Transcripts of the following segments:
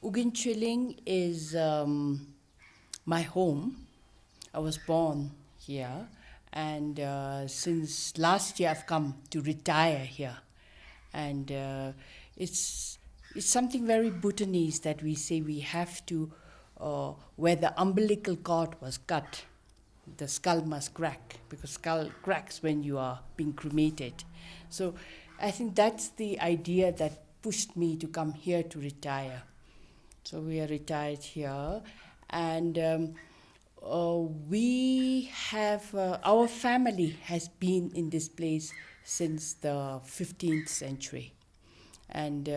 Ogyen Choling is my home. I was born here, and since last year I've come to retire here, and it's it's something very Bhutanese that we say we have to, where the umbilical cord was cut, the skull must crack because skull cracks when you are being cremated. So I think that's the idea that pushed me to come here to retire. So we are retired here, and we have our family has been in this place since the 15th century, and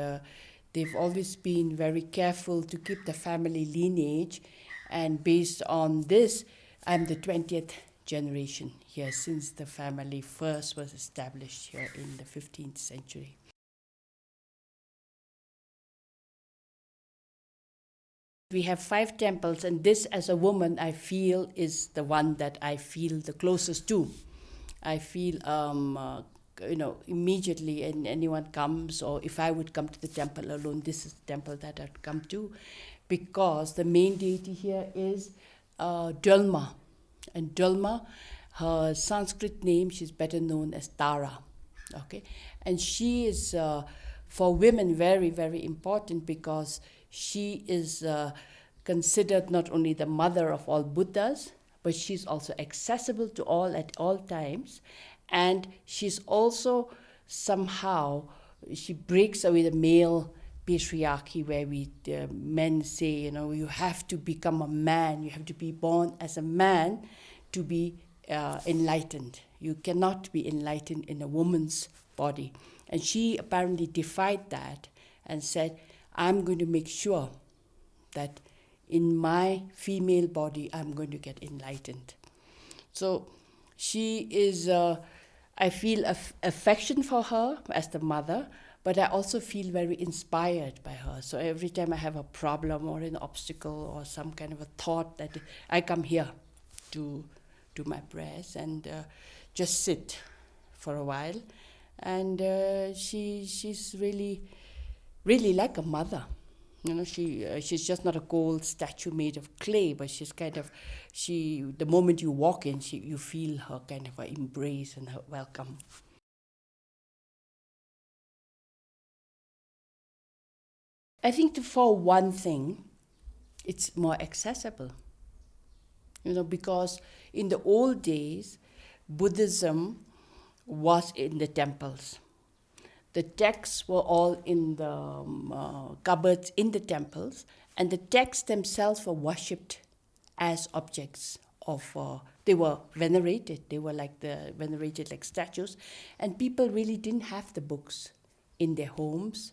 they've always been very careful to keep the family lineage. And based on this, I'm the 20th generation here since the family first was established here in the 15th century. We have 5 temples, and this, as a woman, I feel is the one that I feel the closest to. I feel, immediately, and anyone comes, or if I would come to the temple alone, this is the temple that I'd come to, because the main deity here is Dulma. And Dulma, her Sanskrit name, she's better known as Tara. Okay, and she is for women very, very important because she is considered not only the mother of all Buddhas, but she's also accessible to all at all times, and she's also somehow, she breaks away the male patriarchy where men say, you have to become a man, you have to be born as a man to be enlightened. You cannot be enlightened in a woman's body. And she apparently defied that and said, I'm going to make sure that in my female body, I'm going to get enlightened. So she is, I feel affection for her as the mother, but I also feel very inspired by her. So every time I have a problem or an obstacle or some kind of a thought, that I come here to do my prayers and just sit for a while. And she's really, really like a mother. She's just not a gold statue made of clay, but she's kind of, the moment you walk in, you feel her kind of embrace and her welcome. I think for one thing, it's more accessible. Because in the old days, Buddhism was in the temples. The texts were all in the cupboards in the temples, and the texts themselves were worshipped as objects of. They were venerated. They were venerated like statues, and people really didn't have the books in their homes.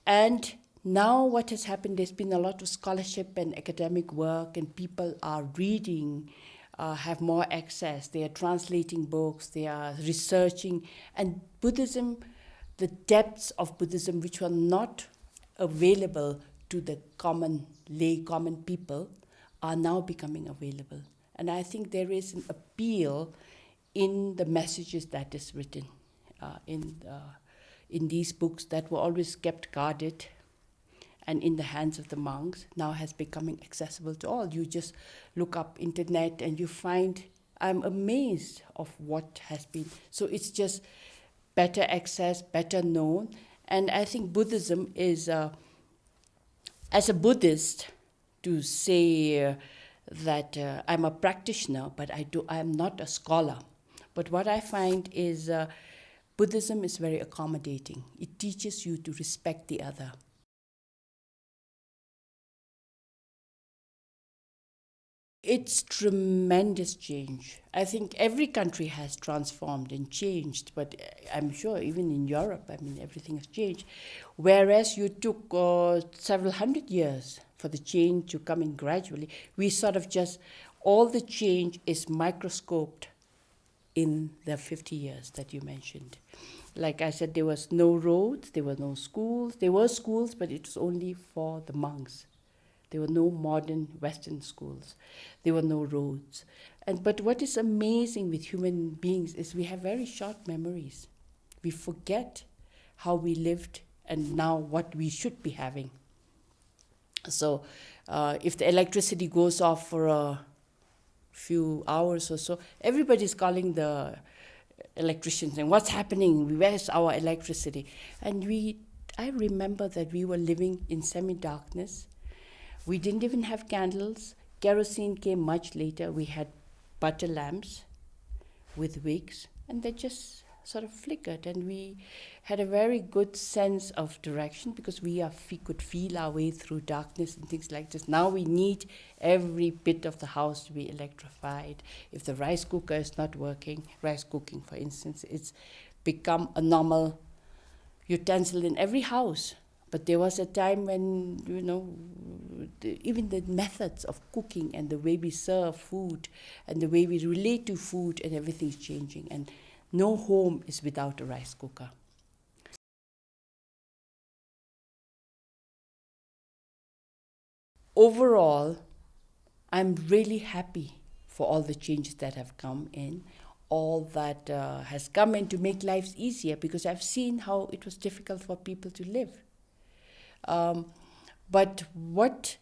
And now what has happened, there's been a lot of scholarship and academic work, and people are reading, have more access. They are translating books, they are researching. And Buddhism, the depths of Buddhism, which were not available to the common people, are now becoming available. And I think there is an appeal in the messages that is written in these books that were always kept guarded and in the hands of the monks, now has becoming accessible to all. You just look up internet and you find, I'm amazed of what has been. So it's just better access, better known. And I think Buddhism is, as a Buddhist, to say that I'm a practitioner, but I'm not a scholar. But what I find is Buddhism is very accommodating. It teaches you to respect the other. It's tremendous change. I think every country has transformed and changed, but I'm sure even in Europe, everything has changed. Whereas you took several hundred years for the change to come in gradually, we sort of just, all the change is microscoped in the 50 years that you mentioned. Like I said, there was no roads, there were no schools. There were schools, but it was only for the monks. There were no modern Western schools. There were no roads. But what is amazing with human beings is we have very short memories. We forget how we lived and now what we should be having. So if the electricity goes off for a few hours or so, everybody's calling the electricians and what's happening, where's our electricity? And I remember that we were living in semi-darkness. We didn't even have candles. Kerosene came much later. We had butter lamps with wicks, and they just sort of flickered, and we had a very good sense of direction because we could feel our way through darkness and things like this. Now we need every bit of the house to be electrified. If the rice cooker is not working, rice cooking, for instance, it's become a normal utensil in every house. But there was a time when, even the methods of cooking and the way we serve food and the way we relate to food and everything's changing. And no home is without a rice cooker. Overall, I'm really happy for all the changes that have come in, all that has come in to make lives easier, because I've seen how it was difficult for people to live. But what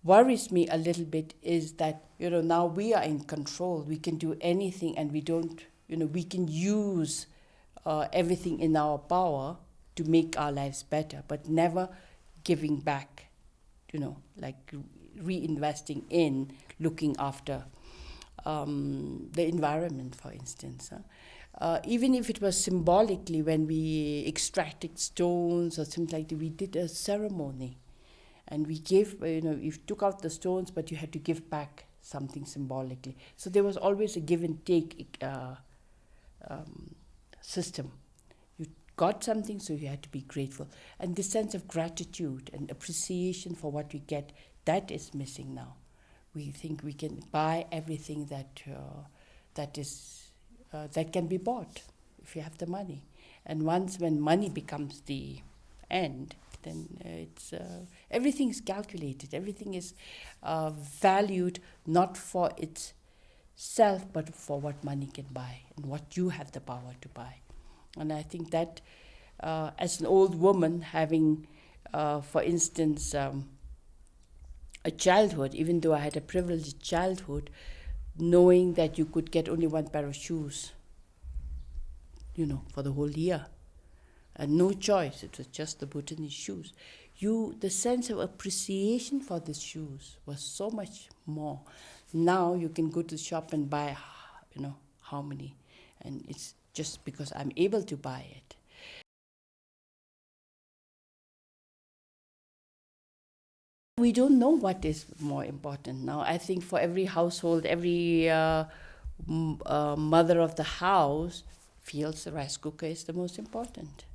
worries me a little bit is that, now we are in control. We can do anything, and we don't, we can use everything in our power to make our lives better, but never giving back, like reinvesting in looking after the environment, for instance. Even if it was symbolically, when we extracted stones or something like that, we did a ceremony. And we gave, you took out the stones, but you had to give back something symbolically. So there was always a give and take system. You got something, so you had to be grateful. And this sense of gratitude and appreciation for what we get, that is missing now. We think we can buy everything that can be bought if you have the money. And when money becomes the end, then everything is calculated. Everything is valued not for itself, but for what money can buy and what you have the power to buy. And I think that as an old woman, having, for instance, a childhood, even though I had a privileged childhood, knowing that you could get only one pair of shoes, for the whole year, and no choice, it was just the Bhutanese shoes. The sense of appreciation for the shoes was so much more. Now you can go to the shop and buy, how many, and it's just because I'm able to buy it. We don't know what is more important now. I think for every household, every mother of the house feels the rice cooker is the most important.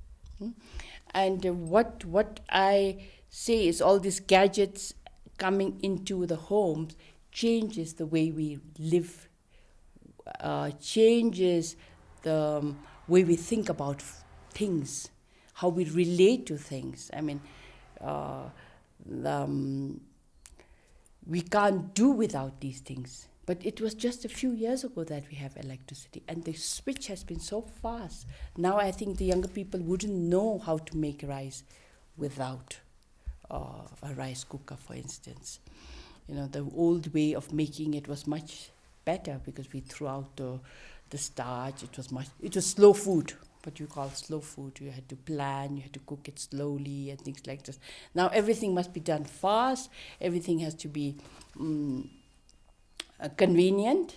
And what I say is all these gadgets coming into the homes changes the way we live, changes the way we think about things, how we relate to things. I mean, we can't do without these things. But it was just a few years ago that we have electricity, and the switch has been so fast. Now I think the younger people wouldn't know how to make rice without a rice cooker, for instance. The old way of making it was much better because we threw out the starch. It was slow food, what you call slow food. You had to plan, you had to cook it slowly and things like this. Now everything must be done fast. Everything has to be convenient.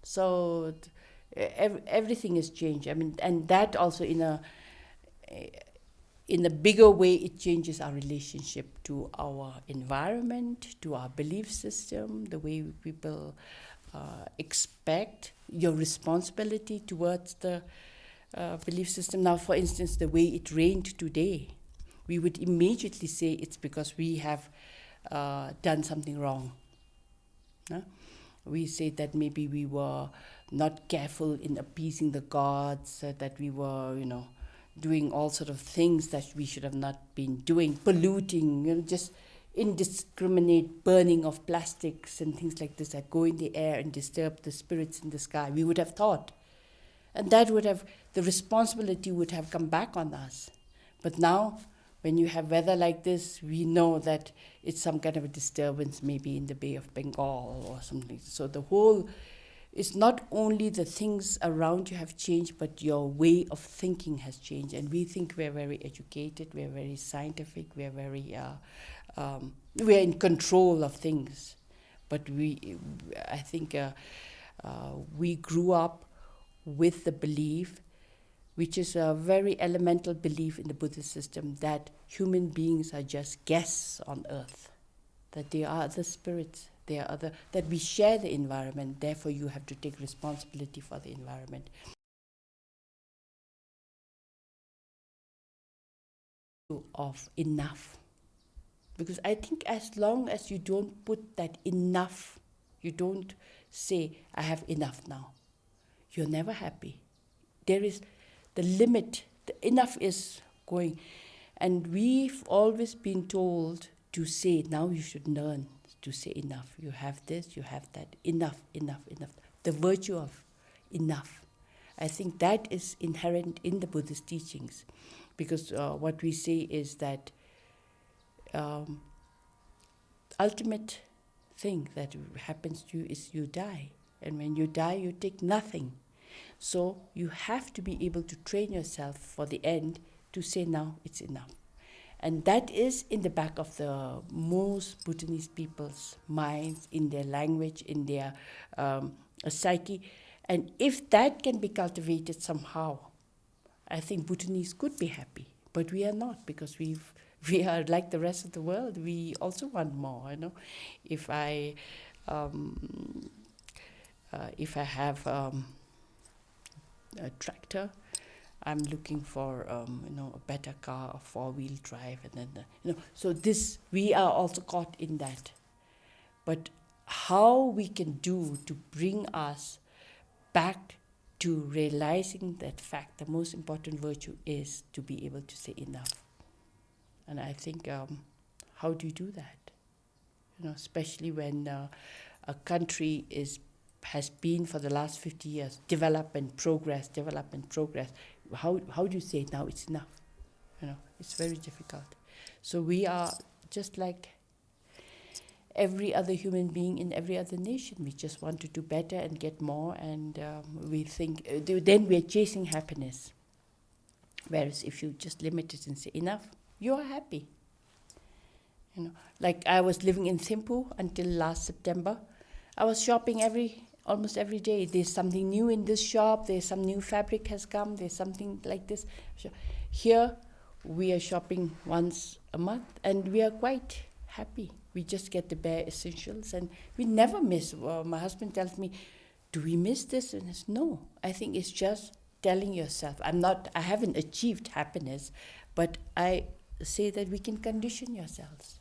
So everything has changed. I mean, and that also in a bigger way, it changes our relationship to our environment, to our belief system, the way people expect your responsibility towards the belief system. Now, for instance, the way it rained today, we would immediately say it's because we have done something wrong. We say that maybe we were not careful in appeasing the gods, that we were, doing all sort of things that we should have not been doing, polluting, just indiscriminate burning of plastics and things like this that go in the air and disturb the spirits in the sky. We would have thought. And that the responsibility would have come back on us. But now, when you have weather like this, we know that it's some kind of a disturbance, maybe in the Bay of Bengal or something. So the whole, it's not only the things around you have changed, but your way of thinking has changed. And we think we're very educated, we're very scientific, we're very, we're in control of things. But I think we grew up with the belief, which is a very elemental belief in the Buddhist system, that human beings are just guests on earth, that they are other spirits, they are other, that we share the environment, therefore you have to take responsibility for the environment. Of enough. Because I think as long as you don't put that enough, you don't say, I have enough now, you're never happy. There is the limit, the enough is going. And we've always been told to say, now you should learn to say enough. You have this, you have that. Enough, enough, enough. The virtue of enough. I think that is inherent in the Buddhist teachings. Because what we say is that ultimate thing that happens to you is you die. And when you die, you take nothing. So you have to be able to train yourself for the end to say, now it's enough. And that is in the back of the most Bhutanese people's minds, in their language, in their psyche. And if that can be cultivated somehow, I think Bhutanese could be happy. But we are not, because we are like the rest of the world. We also want more, you know. If I have a tractor, I'm looking for a better car, a four-wheel drive, and then So this, we are also caught in that. But how we can do to bring us back to realizing that fact, the most important virtue is to be able to say enough. And I think, how do you do that? Especially when a country has been for the last 50 years, development, progress. How do you say now it's enough? It's very difficult. So we are just like every other human being in every other nation. We just want to do better and get more, and we think, then we're chasing happiness. Whereas if you just limit it and say enough, you are happy. Like I was living in Thimphu until last September. I was shopping almost every day. There's something new in this shop, there's some new fabric has come, there's something like this. Here, we are shopping once a month, and we are quite happy. We just get the bare essentials, and we never miss. My husband tells me, do we miss this? And it's no. I think it's just telling yourself, I haven't achieved happiness, but I say that we can condition yourselves.